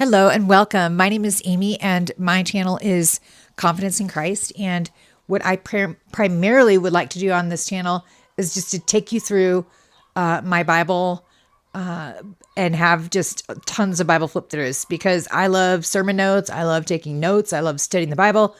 Hello and welcome. My name is Amy, and my channel is Confidence in Christ. And what I primarily would like to do on this channel is just to take you through my Bible and have just tons of Bible flip throughs because I love sermon notes. I love taking notes. I love studying the Bible,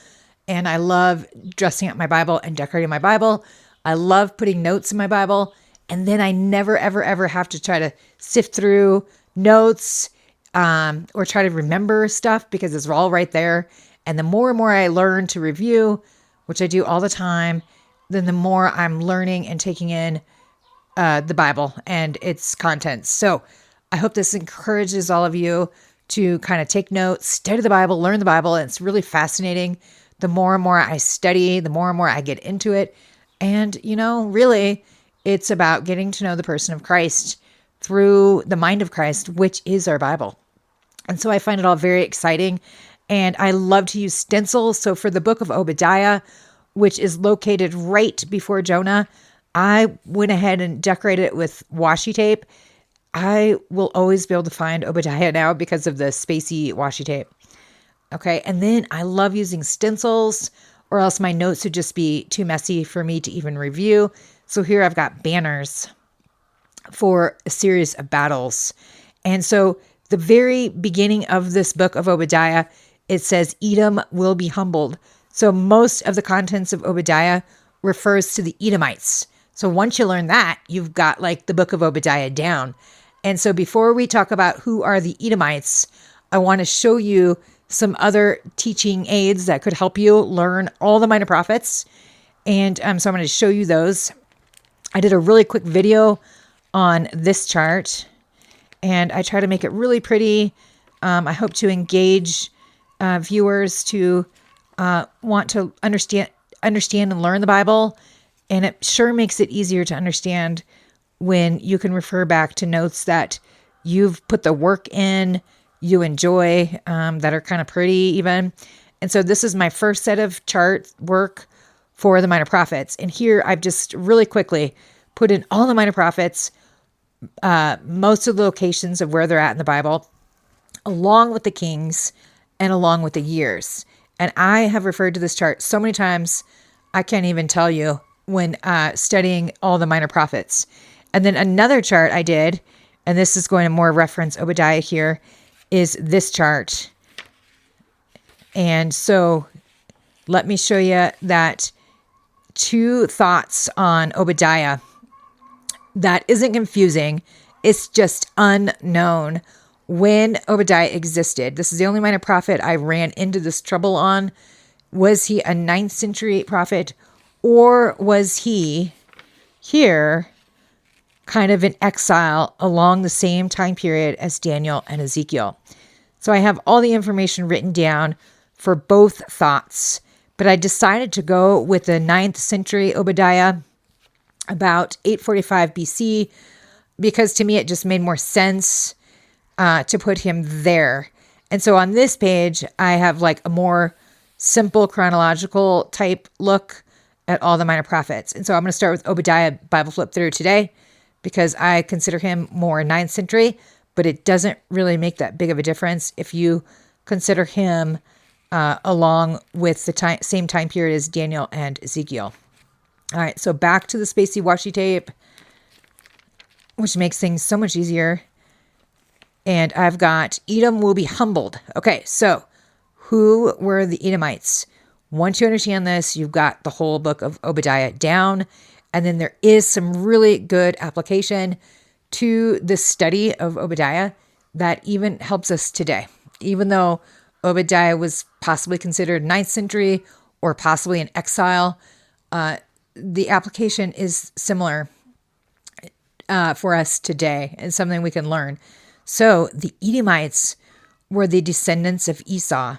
and I love dressing up my Bible and decorating my Bible. I love putting notes in my Bible, and then I never, ever, ever have to try to sift through notes or try to remember stuff because it's all right there. And the more and more I learn to review, which I do all the time, then the more I'm learning and taking in the Bible and its contents. So I hope this encourages all of you to kind of take notes, study the Bible, learn the Bible. And it's really fascinating. The more and more I study, the more and more I get into it. And, really, it's about getting to know the person of Christ through the mind of Christ, which is our Bible. And so I find it all very exciting. And I love to use stencils. So for the book of Obadiah, which is located right before Jonah, I went ahead and decorated it with washi tape. I will always be able to find Obadiah now because of the spacey washi tape. Okay. And then I love using stencils, or else my notes would just be too messy for me to even review. So here I've got banners for a series of battles. And so the very beginning of this book of Obadiah, it says Edom will be humbled. So most of the contents of Obadiah refers to the Edomites. So once you learn that, you've got like the book of Obadiah down. And so before we talk about who are the Edomites, I want to show you some other teaching aids that could help you learn all the minor prophets. And so I'm going to show you those. I did a really quick video on this chart, and I try to make it really pretty. I hope to engage viewers to want to understand and learn the Bible. And it sure makes it easier to understand when you can refer back to notes that you've put the work in, you enjoy, that are kind of pretty even. And so this is my first set of chart work for the minor prophets. And here I've just really quickly put in all the minor prophets, most of the locations of where they're at in the Bible, along with the kings and along with the years. And I have referred to this chart so many times, I can't even tell you when studying all the minor prophets. And then another chart I did, and this is going to more reference Obadiah here, is this chart. And so let me show you that two thoughts on Obadiah that isn't confusing. It's just unknown when Obadiah existed. This is the only minor prophet I ran into this trouble on. Was he a 9th century prophet, or was he here kind of in exile along the same time period as Daniel and Ezekiel? So I have all the information written down for both thoughts, but I decided to go with the 9th century Obadiah, about 845 BC, because to me it just made more sense to put him there. And so on this page, I have like a more simple chronological type look at all the minor prophets. And so I'm going to start with Obadiah Bible flip through today because I consider him more 9th century, but it doesn't really make that big of a difference if you consider him along with the same time period as Daniel and Ezekiel. All right, so back to the spacey washi tape, which makes things so much easier. And I've got Edom will be humbled. Okay, so who were the Edomites? Once you understand this, you've got the whole book of Obadiah down. And then there is some really good application to this study of Obadiah that even helps us today. Even though Obadiah was possibly considered 9th century or possibly in exile, the application is similar for us today and something we can learn. So the Edomites were the descendants of Esau,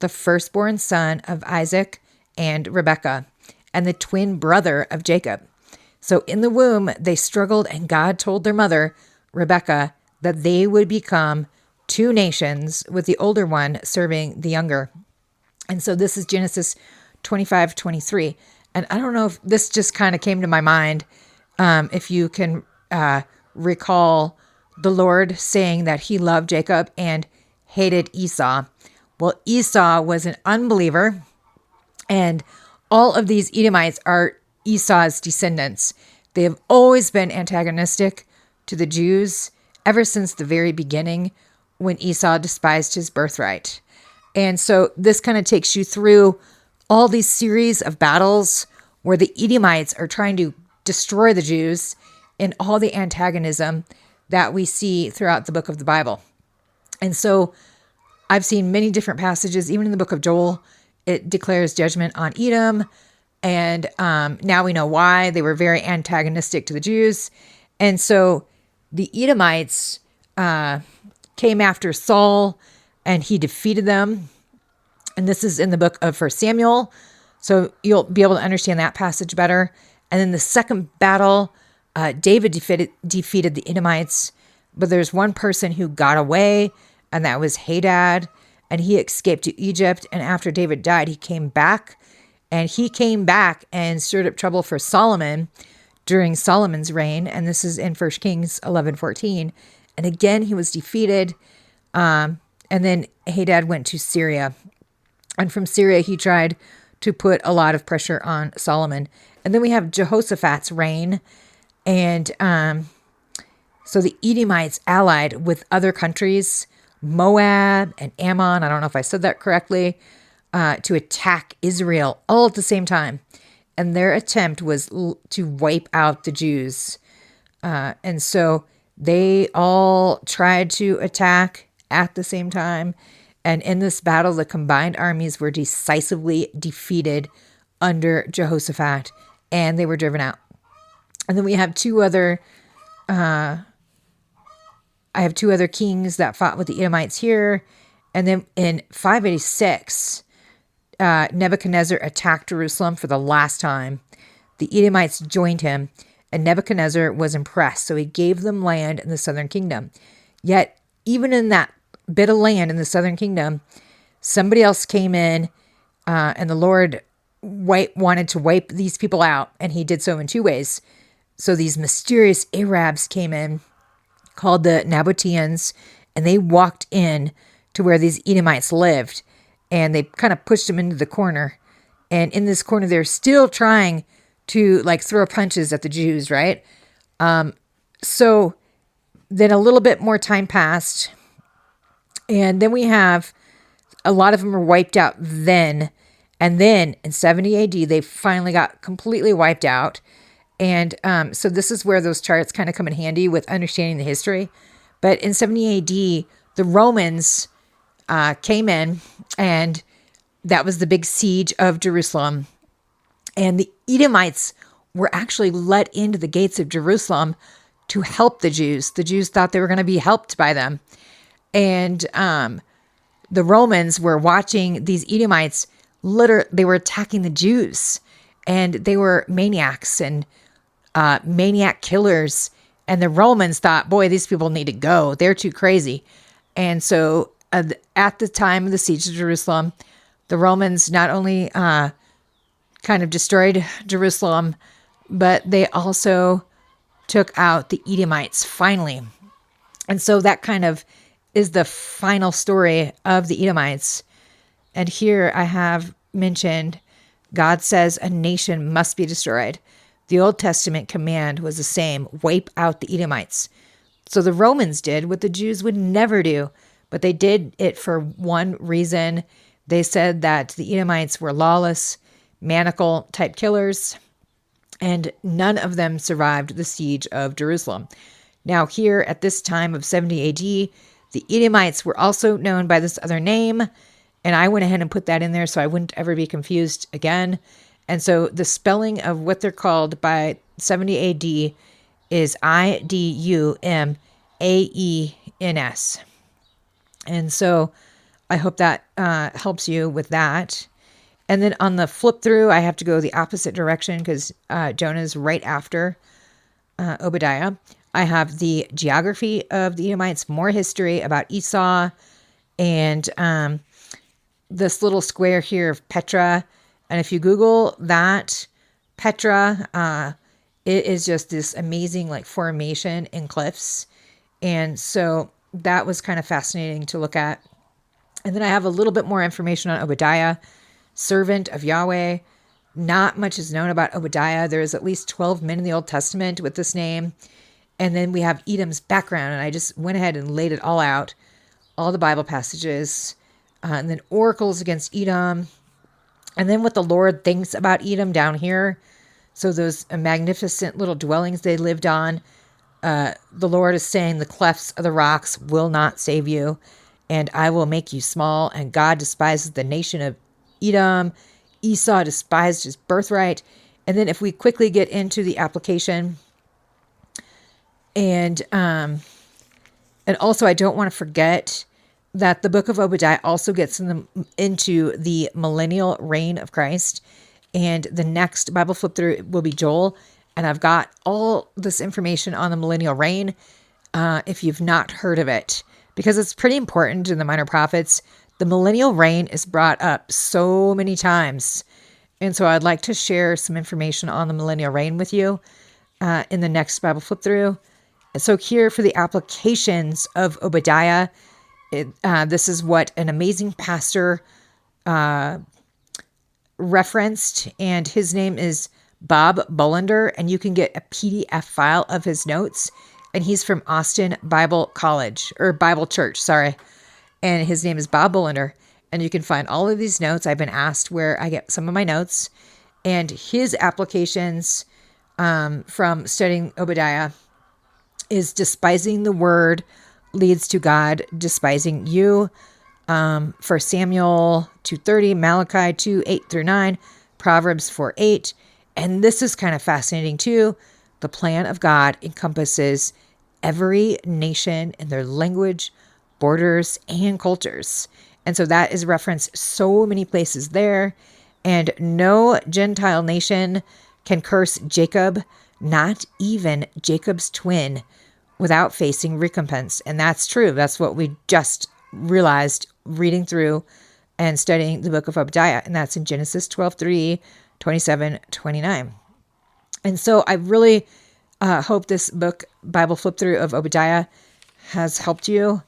the firstborn son of Isaac and Rebekah, and the twin brother of Jacob. So in the womb, they struggled, and God told their mother, Rebekah, that they would become two nations, with the older one serving the younger. And so this is Genesis 25:23. And I don't know if this just kind of came to my mind. If you can recall the Lord saying that he loved Jacob and hated Esau. Well, Esau was an unbeliever, and all of these Edomites are Esau's descendants. They have always been antagonistic to the Jews ever since the very beginning when Esau despised his birthright. And so this kind of takes you through all these series of battles where the Edomites are trying to destroy the Jews and all the antagonism that we see throughout the book of the Bible. And so I've seen many different passages, even in the book of Joel, it declares judgment on Edom. And now we know why. They were very antagonistic to the Jews. And so the Edomites came after Saul, and he defeated them. And this is in the book of 1 Samuel. So you'll be able to understand that passage better. And then the second battle, David defeated the Edomites. But there's one person who got away, and that was Hadad. And he escaped to Egypt. And after David died, he came back. And he came back and stirred up trouble for Solomon during Solomon's reign. And this is in 1 Kings 11:14. And again, he was defeated. And then Hadad went to Syria. And from Syria, he tried to put a lot of pressure on Solomon. And then we have Jehoshaphat's reign. And so the Edomites allied with other countries, Moab and Ammon, I don't know if I said that correctly, to attack Israel all at the same time. And their attempt was to wipe out the Jews. And so they all tried to attack at the same time. And in this battle, the combined armies were decisively defeated under Jehoshaphat, and they were driven out. And then we have two other kings that fought with the Edomites here. And then in 586, Nebuchadnezzar attacked Jerusalem for the last time. The Edomites joined him, and Nebuchadnezzar was impressed. So he gave them land in the southern kingdom. Yet, even in that bit of land in the southern kingdom, somebody else came in, and the Lord wanted to wipe these people out. And he did so in two ways. So these mysterious Arabs came in, called the Nabateans, and they walked in to where these Edomites lived. And they kind of pushed them into the corner. And in this corner, they're still trying to throw punches at the Jews, right? So then a little bit more time passed. And then we have a lot of them were wiped out then. And then in 70 AD, they finally got completely wiped out. And so this is where those charts kind of come in handy with understanding the history. But in 70 AD, the Romans came in, and that was the big siege of Jerusalem. And the Edomites were actually let into the gates of Jerusalem to help the Jews. The Jews thought they were going to be helped by them. And the Romans were watching these Edomites. They were attacking the Jews, and they were maniacs and maniac killers. And the Romans thought, boy, these people need to go. They're too crazy. And so at the time of the siege of Jerusalem, the Romans not only kind of destroyed Jerusalem, but they also took out the Edomites finally. And so that kind of is the final story of the Edomites. And here I have mentioned God says a nation must be destroyed. The Old Testament command was the same, wipe out the Edomites. So the Romans did what the Jews would never do, but they did it for one reason. They said that the Edomites were lawless, maniacal type killers, and none of them survived the siege of Jerusalem. Now here at this time of 70 AD, the Edomites were also known by this other name, and I went ahead and put that in there so I wouldn't ever be confused again. And so the spelling of what they're called by 70 AD is Idumaeans. And so I hope that helps you with that. And then on the flip through, I have to go the opposite direction because Jonah's right after Obadiah. I have the geography of the Edomites, more history about Esau, and this little square here of Petra. And if you Google that, Petra, it is just this amazing formation in cliffs. And so that was kind of fascinating to look at. And then I have a little bit more information on Obadiah, servant of Yahweh. Not much is known about Obadiah. There's at least 12 men in the Old Testament with this name. And then we have Edom's background, and I just went ahead and laid it all out, all the Bible passages, and then oracles against Edom, and then what the Lord thinks about Edom down here. So those magnificent little dwellings they lived on, the Lord is saying the clefts of the rocks will not save you, and I will make you small. And God despises the nation of Edom. Esau despised his birthright. And then if we quickly get into the application, and also I don't want to forget that the book of Obadiah also gets into the millennial reign of Christ. And the next Bible flip through will be Joel. And I've got all this information on the millennial reign, if you've not heard of it, because it's pretty important in the Minor Prophets. The millennial reign is brought up so many times. And so I'd like to share some information on the millennial reign with you in the next Bible flip through. So here for the applications of Obadiah, this is what an amazing pastor referenced, and his name is Bob Bullender, and you can get a PDF file of his notes, and he's from Austin Bible College, or Bible Church, sorry, and his name is Bob Bullender, and you can find all of these notes. I've been asked where I get some of my notes, and his applications from studying Obadiah is despising the word leads to God despising you. 1 Samuel 2:30, Malachi 2:8-9, Proverbs 4:8. And this is kind of fascinating too. The plan of God encompasses every nation and their language, borders, and cultures. And so that is referenced so many places there. And no Gentile nation can curse Jacob, not even Jacob's twin, without facing recompense. And that's true. That's what we just realized reading through and studying the book of Obadiah. And that's in Genesis 12:3, 27, 29. And so I really hope this book, Bible flip through of Obadiah, has helped you.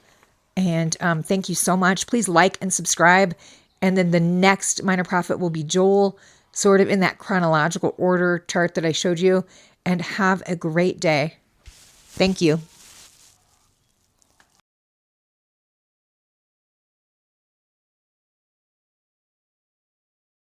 And thank you so much. Please like and subscribe. And then the next minor prophet will be Joel, sort of in that chronological order chart that I showed you. And have a great day. Thank you.